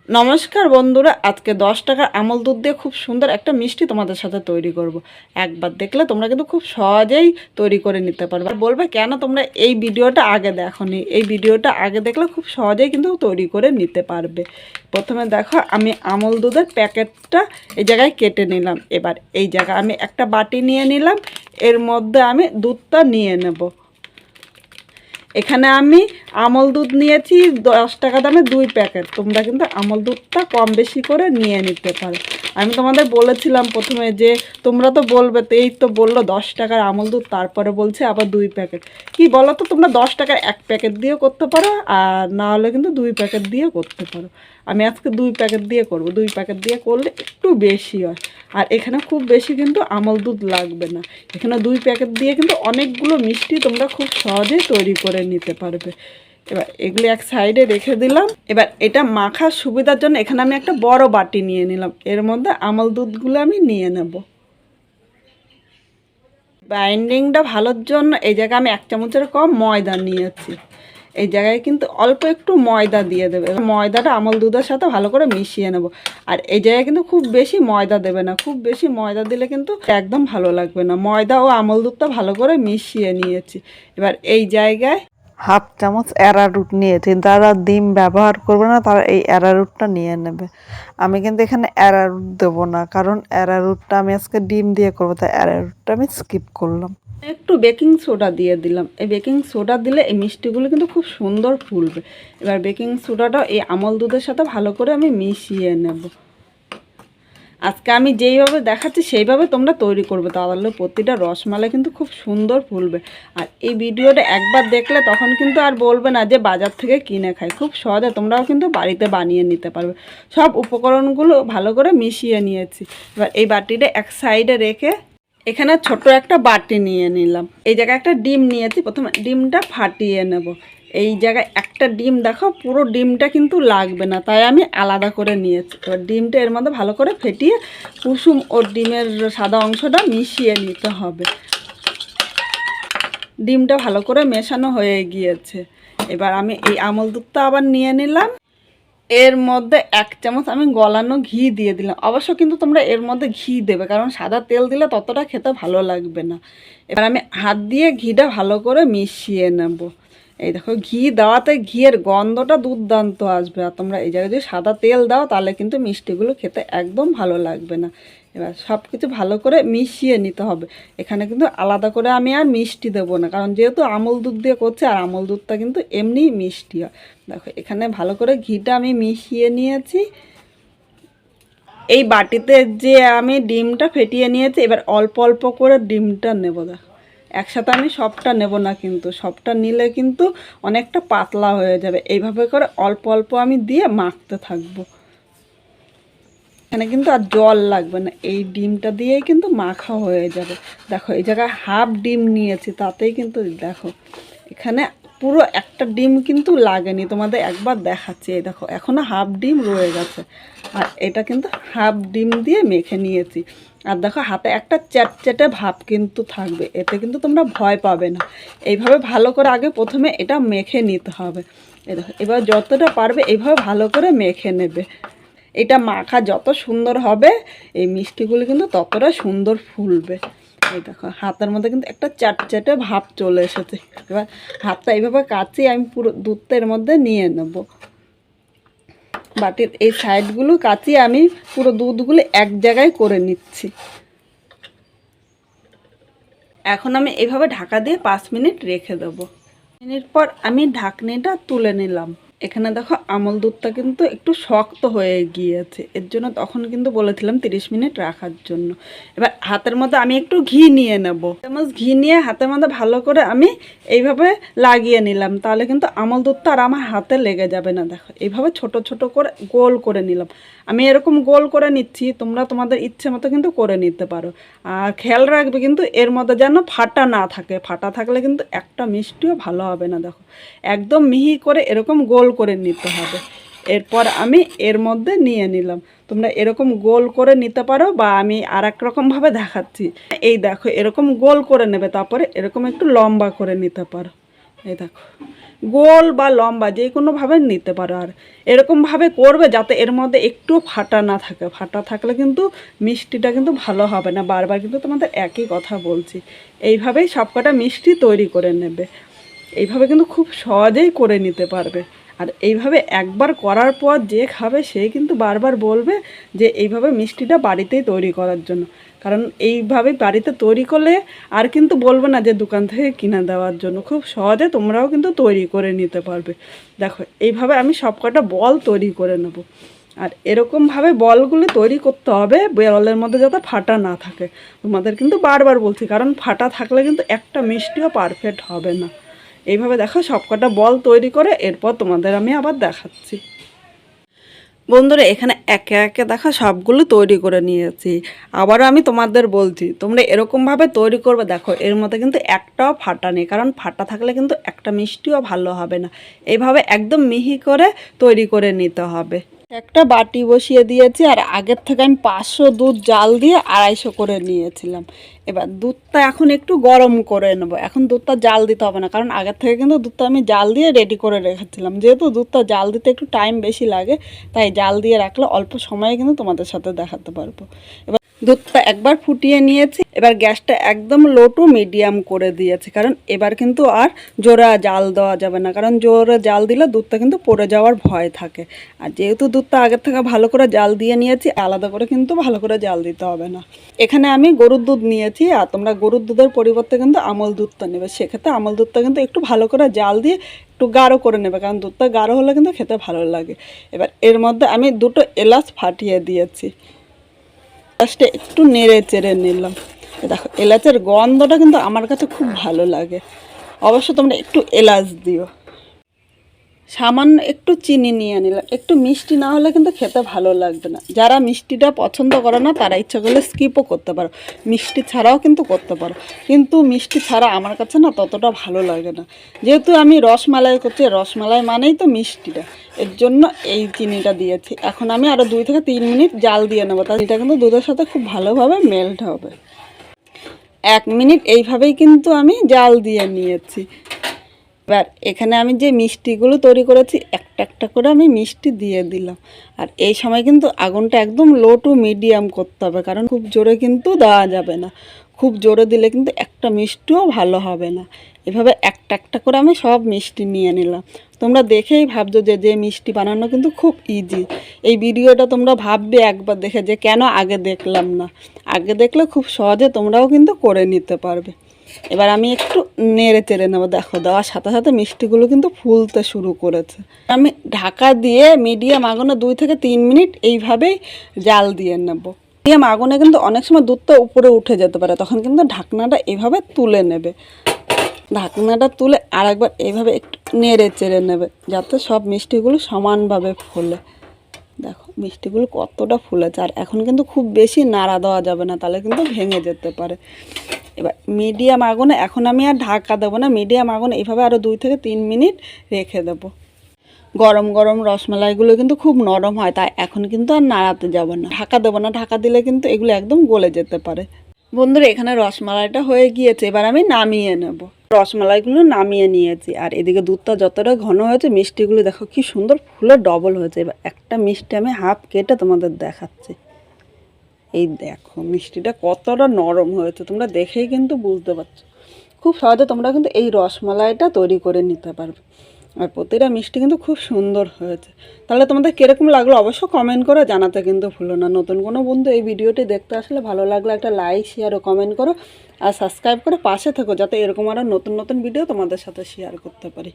নমস্কার বন্ধুরা, আজকে 10 টাকার আমল দুধ দিয়ে খুব সুন্দর একটা মিষ্টি তোমাদের সাথে তৈরি করব। একবার দেখলে তোমরা কিন্তু খুব সহজেই তৈরি করে নিতে পারবে। আর বলবে কেন তোমরা এই ভিডিওটা আগে দেখোনি। এই ভিডিওটা আগে দেখলে খুব সহজেই কিন্তু তৈরি করে নিতে পারবে। প্রথমে দেখো, আমি আমল দুধের প্যাকেটটা এই জায়গায় কেটে নিলাম। এবার এই জায়গায় আমি একটা বাটি নিয়ে নিলাম, এর মধ্যে আমি দুধটা নিয়ে নেব। এখানে আমি আমল দুধ নিয়েছি 10 টাকা দামে 2 প্যাকেট। তোমরা কিন্তু আমল দুধটা কম বেশি করে নিয়ে নিতে পারো। আমি তোমাদের বলেছিলাম প্রথমে যে তোমরা তো বলবে, তো এই তো বললো 10 টাকার আমল দুধ, তারপরে বলছে আবার 2 প্যাকেট। কি বলো তো, তোমরা 10 টাকার 1 প্যাকেট দিয়েও করতে পারো, আর না হলে কিন্তু 2 প্যাকেট দিয়েও করতে পারো। আমি আজকে 2 প্যাকেট দিয়ে করব। 2 প্যাকেট দিয়ে করলে একটু বেশি হয়, আর এখানে খুব বেশি কিন্তু আমল দুধ লাগবে না। এখানে 2 প্যাকেট দিয়ে কিন্তু অনেকগুলো মিষ্টি তোমরা খুব সহজেই তৈরি করে নিতে পারবে। এবার এগুলি এক সাইডে রেখে দিলাম। এবার এটা মাখার সুবিধার জন্য এখানে আমি একটা বড় বাটি নিয়ে নিলাম, এর মধ্যে আমল দুধগুলো আমি নিয়ে নেব। বাইন্ডিংটা ভালোর জন্য এই জায়গায় আমি 1 চামচের কম ময়দা নিয়েছি। এই জায়গায় কিন্তু অল্প একটু ময়দা দিয়ে দেবে। ময়দাটা আমল দুধের সাথে ভালো করে মিশিয়ে নেব। আর এই জায়গায় কিন্তু খুব বেশি ময়দা দেবে না, খুব বেশি ময়দা দিলে কিন্তু একদম ভালো লাগবে না। ময়দা ও আমল দুধটা ভালো করে মিশিয়ে নিয়েছি। এবার এই জায়গায় 1/2 চামচ অ্যারারুট নিয়েছি। যারা ডিম ব্যবহার করবে না তারা এই অ্যারারুটটা নিয়ে নেবে। আমি কিন্তু এখানে অ্যারারুট দেবো না, কারণ অ্যারারুটটা আমি আজকে ডিম দিয়ে করবো, তাই অ্যারারুটটা আমি স্কিপ করলাম। একটু বেকিং সোডা দিয়ে দিলাম। এই বেকিং সোডা দিলে এই মিষ্টিগুলো কিন্তু খুব সুন্দর ফুলবে। এবার বেকিং সোডাটা এই আমল দুধের সাথে ভালো করে আমি মিশিয়ে নেব। আজকে আমি যেইভাবে দেখাচ্ছি সেইভাবে তোমরা তৈরি করবে, তাহলে প্রতিটা রসমালাই কিন্তু খুব সুন্দর ফুলবে। আর এই ভিডিওটা একবার দেখলে তখন কিন্তু আর বলবে না যে বাজার থেকে কিনে খাই। খুব সহজে তোমরাও কিন্তু বাড়িতে বানিয়ে নিতে পারবে। সব উপকরণগুলো ভালো করে মিশিয়ে নিয়েছি। এবার এই বাটিটা এক সাইডে রেখে এখানে ছোট একটা বাটি নিয়ে নিলাম। এই জায়গায় একটা ডিম নিয়েছি, প্রথমে ডিমটা ফাটিয়ে নেব। এই জায়গায় একটা ডিম দেখো, পুরো ডিমটা কিন্তু লাগবে না, তাই আমি আলাদা করে নিয়েছি। এবার ডিমটা এর মধ্যে ভালো করে ফেটিয়ে কুসুম ও ডিমের সাদা অংশটা মিশিয়ে নিতে হবে। ডিমটা ভালো করে মেশানো হয়ে গিয়েছে। এবার আমি এই আমল দুধটা আবার নিয়ে নিলাম। এর মধ্যে 1 চামচ আমি গলানো ঘি দিয়ে দিলাম। অবশ্য কিন্তু তোমরা এর মধ্যে ঘি দেবে, কারণ সাদা তেল দিলে ততটা খেতে ভালো লাগবে না। এবার আমি হাত দিয়ে ঘিটা ভালো করে মিশিয়ে নেব। এই দেখো, ঘি দেওয়াতে ঘিয়ের গন্ধটা দুর্দান্ত আসবে। আর তোমরা এই জায়গায় যদি সাদা তেল দাও তাহলে কিন্তু মিষ্টিগুলো খেতে একদম ভালো লাগবে না। এবার সব কিছু ভালো করে মিশিয়ে নিতে হবে। এখানে কিন্তু আলাদা করে আমি আর মিষ্টি দেবো না, কারণ যেহেতু আমল দুধ দিয়ে করছে, আর আমল দুধটা কিন্তু এমনিই মিষ্টি হয়। দেখো, এখানে ভালো করে ঘিটা আমি মিশিয়ে নিয়েছি। এই বাটিতে যে আমি ডিমটা ফেটিয়ে নিয়েছি, এবার অল্প অল্প করে ডিমটা নেব। দেখো, একসাথে আমি সবটা নেব না, কিন্তু সবটা নিলে কিন্তু অনেকটা পাতলা হয়ে যাবে। এইভাবে করে অল্প অল্প আমি দিয়ে মাখতে থাকবো। এখানে কিন্তু আর জল লাগবে না, এই ডিমটা দিয়েই কিন্তু মাখা হয়ে যাবে। দেখো, এই জায়গায় হাফ ডিম নিয়েছি, তাতেই কিন্তু দেখো এখানে পুরো একটা ডিম কিন্তু লাগেনি। তোমাদের একবার দেখাচ্ছি। এই দেখো, এখনও হাফ ডিম রয়ে গেছে। আর এটা কিন্তু হাফ ডিম দিয়ে মেখে নিয়েছি। আর দেখো, হাতে একটা চ্যাটচ্যাটে ভাব কিন্তু থাকবে, এতে কিন্তু তোমরা ভয় পাবে না। এইভাবে ভালো করে আগে প্রথমে এটা মেখে নিতে হবে। এই দেখো, এবার যতটা পারবে এইভাবে ভালো করে মেখে নেবে। এটা মাখা যত সুন্দর হবে, এই মিষ্টিগুলো কিন্তু ততটা সুন্দর ফুলবে। এই দেখো, হাতের মধ্যে কিন্তু একটা চ্যাটচ্যাটে ভাব চলে এসেছে। এবার হাতটা এইভাবে কাচিয়ে আমি পুরো দুধটা এর মধ্যে নিয়ে নেব। বাটির এই সাইডগুলো কাচিয়ে আমি পুরো দুধগুলো এক জায়গায় করে নিচ্ছি। এখন আমি এইভাবে ঢাকা দিয়ে 5 মিনিট রেখে দেবো। মিনিট পর আমি ঢাকনিটা তুলে নিলাম। এখানে দেখো, আমল দুধটা কিন্তু একটু শক্ত হয়ে গিয়েছে, এর জন্য তখন কিন্তু বলেছিলাম 30 মিনিট রাখার জন্য। এবার হাতের মধ্যে আমি একটু ঘি নিয়ে নেব। চামচ ঘি নিয়ে হাতের মধ্যে ভালো করে আমি এইভাবে লাগিয়ে নিলাম, তাহলে কিন্তু আমল দুধটা আর আমার হাতে লেগে যাবে না। দেখো, এইভাবে ছোট ছোট করে গোল করে নিলাম। আমি এরকম গোল করে নিচ্ছি, তোমরা তোমাদের ইচ্ছে মতো কিন্তু করে নিতে পারো। আর খেয়াল রাখবে কিন্তু এর মধ্যে যেন ফাটা না থাকে। ফাটা থাকলে কিন্তু একটা মিষ্টিও ভালো হবে না। দেখো, একদম মিহি করে এরকম গোল করে নিতে হবে। এরপর আমি এর মধ্যে নিয়ে নিলাম। তোমরা এরকম গোল করে নিতে পারো, বা আমি আর এক রকমভাবে দেখাচ্ছি। এই দেখো, এরকম গোল করে নেবে, তারপরে এরকম একটু লম্বা করে নিতে পারো। এই দেখো, গোল বা লম্বা যে কোনোভাবে নিতে পারো। আর এরকমভাবে করবে যাতে এর মধ্যে একটু ফাটা না থাকে, ফাটা থাকলে কিন্তু মিষ্টিটা কিন্তু ভালো হবে না। বারবার কিন্তু তোমাদের একই কথা বলছি। এইভাবেই সবকটা মিষ্টি তৈরি করে নেবে। এইভাবে কিন্তু খুব সহজেই করে নিতে পারবে। আর এইভাবে একবার করার পর যে খাবে সে কিন্তু বারবার বলবে যে এইভাবে মিষ্টিটা বাড়িতেই তৈরি করার জন্য। কারণ এইভাবে বাড়িতে তৈরি করলে আর কিন্তু বলবে না যে দোকান থেকে কিনে দেওয়ার জন্য। খুব সহজে তোমরাও কিন্তু তৈরি করে নিতে পারবে। দেখো এইভাবে আমি সবকটা বল তৈরি করে নেব। আর এরকমভাবে বলগুলি তৈরি করতে হবে বলের মধ্যে যাতে ফাটা না থাকে। তোমাদের কিন্তু বারবার বলছি, কারণ ফাটা থাকলে কিন্তু একটা মিষ্টিও পারফেক্ট হবে না। এইভাবে দেখো সবকটা বল তৈরি করে এরপর তোমাদের আমি আবার দেখাচ্ছি। বন্ধুরা এখানে একে একে দেখো সবগুলো তৈরি করে নিয়েছি। আবারও আমি তোমাদের বলছি তোমরা এরকমভাবে তৈরি করবে। দেখো এর মধ্যে কিন্তু একটাও ফাটা নেই, কারণ ফাটা থাকলে কিন্তু একটা মিষ্টিও ভালো হবে না। এইভাবে একদম মিহি করে তৈরি করে নিতে হবে। একটা বাটি বসিয়ে দিয়েছি, আর আগের থেকে আমি 500 দুধ জাল দিয়ে 250 করে নিয়েছিলাম। এবার দুধটা এখন একটু গরম করে নেব। এখন দুধটা জাল দিতে হবে না, কারণ আগের থেকে কিন্তু দুধটা আমি জাল দিয়ে রেডি করে রেখেছিলাম। যেহেতু দুধটা জাল দিতে একটু টাইম বেশি লাগে, তাই জাল দিয়ে রাখলে অল্প সময়ে কিন্তু তোমাদের সাথে দেখাতে পারবো। এবার দুধটা একবার ফুটিয়ে নিয়েছি, এবার গ্যাসটা একদম লো টু মিডিয়াম করে দিয়েছি, কারণ এবার কিন্তু আর জোরে জাল দেওয়া যাবে না, কারণ জোরে জাল দিলে দুধটা কিন্তু পড়ে যাওয়ার ভয় থাকে। আর যেহেতু দুধটা আগের থেকে ভালো করে জাল দিয়ে নিয়েছি, আলাদা করে কিন্তু ভালো করে জাল দিতে হবে না। এখানে আমি গরুর দুধ নিয়েছি, আর তোমরা গরুর দুধের পরিবর্তে কিন্তু আমল দুধটা নেবে। সেক্ষেত্রে আমল দুধটা কিন্তু একটু ভালো করে জাল দিয়ে একটু গাঢ় করে নেবে, কারণ দুধটা গাঢ় হলে কিন্তু খেতে ভালো লাগে। এবার এর মধ্যে আমি 2টো এলাচ ফাটিয়ে দিয়েছি, এলাচটা একটু নেড়ে চেড়ে নিলাম। দেখো এলাচের গন্ধটা কিন্তু আমার কাছে খুব ভালো লাগে। অবশ্য তোমরা একটু এলাচ দিও। সামান্য একটু চিনি নিয়ে নিলাম। একটু মিষ্টি না হলে কিন্তু খেতে ভালো লাগবে না। যারা মিষ্টিটা পছন্দ করে না তারা ইচ্ছা করলে স্কিপও করতে পারো, মিষ্টি ছাড়াও কিন্তু করতে পারো। কিন্তু মিষ্টি ছাড়া আমার কাছে না ততটা ভালো লাগে না। যেহেতু আমি রসমালাই করছি, রসমালাই মানেই তো মিষ্টিটা, এর জন্য এই চিনিটা দিয়েছি। এখন আমি আরও 2 থেকে 3 মিনিট জাল দিয়ে নেবো, তাহলে এটা কিন্তু দুধের সাথে খুব ভালোভাবে মেল্ট হবে। 1 মিনিট এইভাবেই কিন্তু আমি জাল দিয়ে নিয়েছি। এবার এখানে আমি যে মিষ্টিগুলো তৈরি করেছি একটা একটা করে আমি মিষ্টি দিয়ে দিলাম। আর এই সময় কিন্তু আগুনটা একদম লো টু মিডিয়াম করতে হবে, কারণ খুব জোরে কিন্তু দেওয়া যাবে না। খুব জোরে দিলে কিন্তু একটা মিষ্টিও ভালো হবে না। এভাবে একটা একটা করে আমি সব মিষ্টি নিয়ে নিলাম। তোমরা দেখেই ভাবছো যে মিষ্টি বানানো কিন্তু খুব ইজি। এই ভিডিওটা তোমরা ভাববে একবার দেখে যে কেন আগে দেখলাম না। আগে দেখলে খুব সহজে তোমরাও কিন্তু করে নিতে পারবে। এবার আমি একটু নেড়ে চেড়ে নেবো। দেখো দেওয়ার সাথে সাথে মিষ্টিগুলো কিন্তু ফুলতে শুরু করেছে। আমি ঢাকা দিয়ে মিডিয়াম আগুনে 2 থেকে 3 মিনিট এইভাবেই জাল দিয়ে নেব। মিডিয়াম আগুনে কিন্তু অনেক সময় দুধটা উপরে উঠে যেতে পারে, তখন কিন্তু ঢাকনাটা এইভাবে তুলে নেবে। ঢাকনাটা তুলে আরেকবার এইভাবে একটু নেড়ে চেড়ে নেবে, যাতে সব মিষ্টিগুলো সমানভাবে ফোলে। দেখো মিষ্টিগুলো কতটা ফুলেছে। আর এখন কিন্তু খুব বেশি নাড়া দেওয়া যাবে না, তাহলে কিন্তু ভেঙে যেতে পারে। এবার মিডিয়াম আগুনে এখন আমি আর ঢাকা দেবো না, মিডিয়াম আগুনে এইভাবে আরও 2 থেকে 3 মিনিট রেখে দেবো। গরম গরম রসমালাইগুলো কিন্তু খুব নরম হয়, তাই এখন কিন্তু আর নাড়াতে যাব না, ঢাকা দেবো না। ঢাকা দিলে কিন্তু এগুলো একদম গলে যেতে পারে। বন্ধুরা এখানে রসমালাইটা হয়ে গিয়েছে, এবার আমি নামিয়ে নেব। রসমালাইগুলো নামিয়ে নিয়েছি, আর এদিকে দুধটা যতটা ঘন হয়েছে মিষ্টিগুলো দেখো কি সুন্দর ফুলে ডবল হয়েছে। এবার একটা মিষ্টি আমি হাফ কেটে তোমাদের দেখাচ্ছি। এই দেখো মিষ্টিটা কতটা নরম হয়েছে, তোমরা দেখেই কিন্তু বুঝতে পারছো। খুব সহজে তোমরা কিন্তু এই রসমালাইটা তৈরি করে নিতে পারবে। আর প্রতিটা মিষ্টি কিন্তু খুব সুন্দর হয়েছে। তাহলে তোমাদের কীরকম লাগলো অবশ্য কমেন্ট করে জানাতে কিন্তু ভুলো না। নতুন কোনো বন্ধু এই ভিডিওটি দেখতে আসলে ভালো লাগলে একটা লাইক শেয়ার ও কমেন্ট করো, আর সাবস্ক্রাইব করে পাশে থেকো, যাতে এরকম আরও নতুন নতুন ভিডিও তোমাদের সাথে শেয়ার করতে পারি।